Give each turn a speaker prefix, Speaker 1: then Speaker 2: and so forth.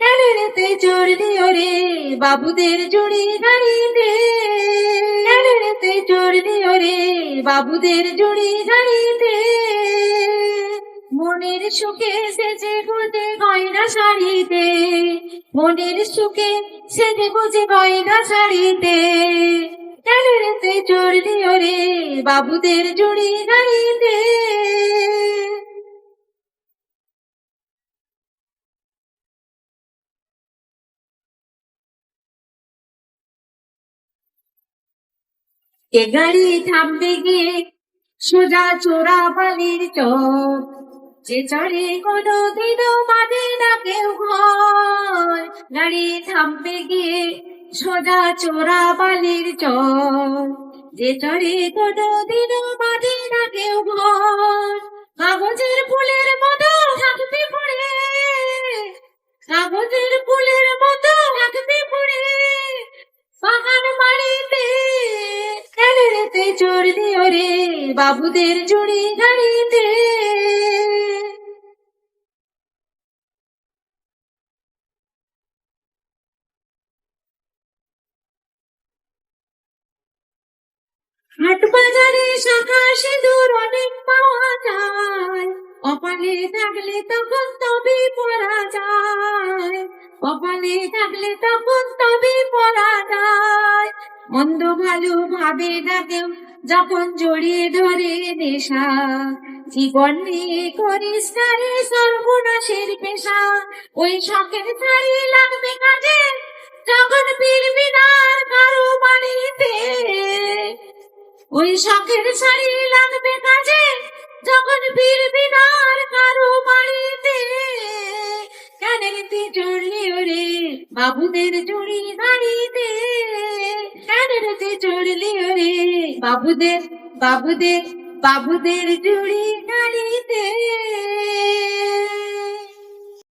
Speaker 1: ক্যানেরেতে চড়লি ওরে বাবুদের জুড়ি গাড়িতে, ক্যানেরেতে চড়লি ওরে বাবুদের জুড়ি গাড়িতে। মনের সুখে সেজে গুজে গয়না শাড়িতে, মনের সুখে সেজে গুজে গয়না শাড়িতে। ক্যানেরেতে চড়লি ওরে বাবুদের জুড়ি গাড়িতে। এ গাড়ি থামবে গিয়ে সোজা চোরা বালির চর, যে চড়ে কোনোদিনও বাঁধে না কেউ ঘর। গাড়ি থামবে গিয়ে সোজা চোরা বালির চর, যে চড়ে কোনোদিনও বাঁধে না কেউ ঘর। কাগজের ফুলের মতো থাকবে পড়ে, কাগজের ফুলের মতো থাকবে পড়ে বাগান বাড়িতে। ক্যানেরেতে চড়লি ওরে বাবুদের জুড়ি গাড়িতে। হাট বাজারে শাখা সিঁদুর অনেক পাওয়া যায়, কপালে থাকলে তখন তবে পরা যায়, কপালে থাকলে তখন তবে পরা যায়। মন্দ ভালো ভাবে না কেউ যখন জড়িয়ে ধরে নেশা, জীবন নিয়ে করিস না রে সর্বনাশের পেশা। ওই শখের শাড়ি লাগবে কাজে যখন ফিরবি না আর কারো বাড়িতে, ওই শখের শাড়ি লাগবে কাজে যখন ফিরবি না আর কারো বাড়িতে। ক্যানেরেতে চড়লি ওরে বাবুদের জুড়ি গাড়িতে, ক্যানেরেতে চড়লি ওরে বাবুদের বাবুদের বাবুদের জুড়ি গাড়িতে।